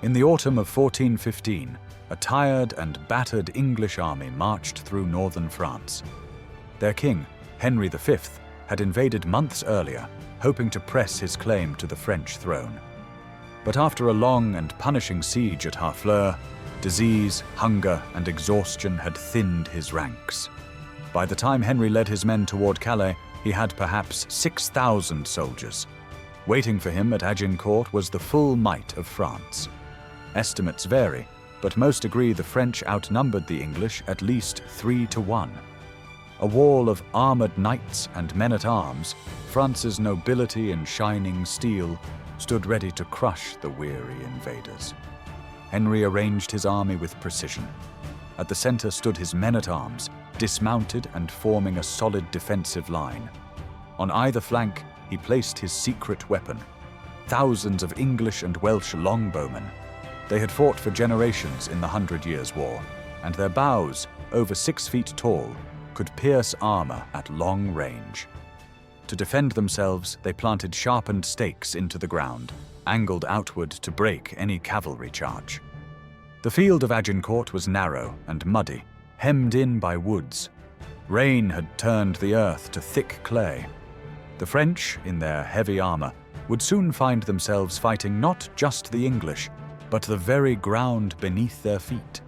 In the autumn of 1415, a tired and battered English army marched through northern France. Their king, Henry V, had invaded months earlier, hoping to press his claim to the French throne. But after a long and punishing siege at Harfleur, disease, hunger, and exhaustion had thinned his ranks. By the time Henry led his men toward Calais, he had perhaps 6,000 soldiers. Waiting for him at Agincourt was the full might of France. Estimates vary, but most agree the French outnumbered the English at least 3-1. A wall of armored knights and men-at-arms, France's nobility in shining steel, stood ready to crush the weary invaders. Henry arranged his army with precision. At the center stood his men-at-arms, dismounted and forming a solid defensive line. On either flank, he placed his secret weapon, thousands of English and Welsh longbowmen. They had fought for generations in the 100 Years' War, and their bows, over 6 feet tall, could pierce armor at long range. To defend themselves, they planted sharpened stakes into the ground, angled outward to break any cavalry charge. The field of Agincourt was narrow and muddy, hemmed in by woods. Rain had turned the earth to thick clay. The French, in their heavy armor, would soon find themselves fighting not just the English, but the very ground beneath their feet.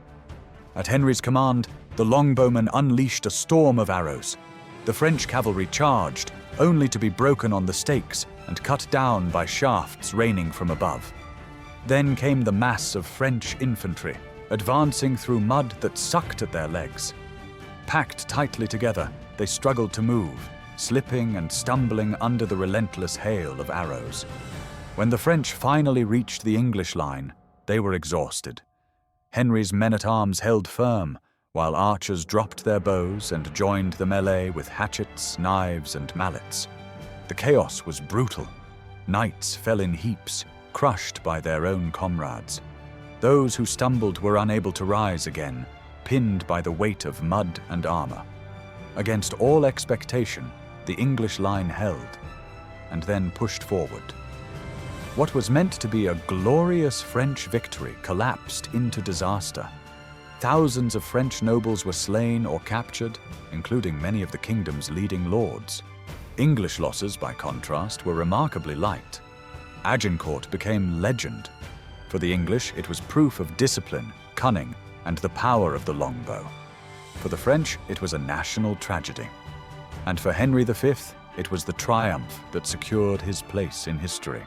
At Henry's command, the longbowmen unleashed a storm of arrows. The French cavalry charged, only to be broken on the stakes and cut down by shafts raining from above. Then came the mass of French infantry, advancing through mud that sucked at their legs. Packed tightly together, they struggled to move, slipping and stumbling under the relentless hail of arrows. When the French finally reached the English line, they were exhausted. Henry's men-at-arms held firm, while archers dropped their bows and joined the melee with hatchets, knives, and mallets. The chaos was brutal. Knights fell in heaps, crushed by their own comrades. Those who stumbled were unable to rise again, pinned by the weight of mud and armor. Against all expectation, the English line held, and then pushed forward. What was meant to be a glorious French victory collapsed into disaster. Thousands of French nobles were slain or captured, including many of the kingdom's leading lords. English losses, by contrast, were remarkably light. Agincourt became legend. For the English, it was proof of discipline, cunning, and the power of the longbow. For the French, it was a national tragedy. And for Henry V, it was the triumph that secured his place in history.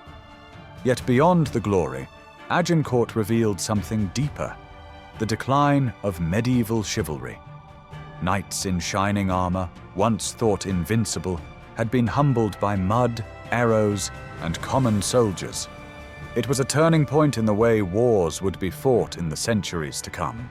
Yet beyond the glory, Agincourt revealed something deeper: the decline of medieval chivalry. Knights in shining armor, once thought invincible, had been humbled by mud, arrows, and common soldiers. It was a turning point in the way wars would be fought in the centuries to come.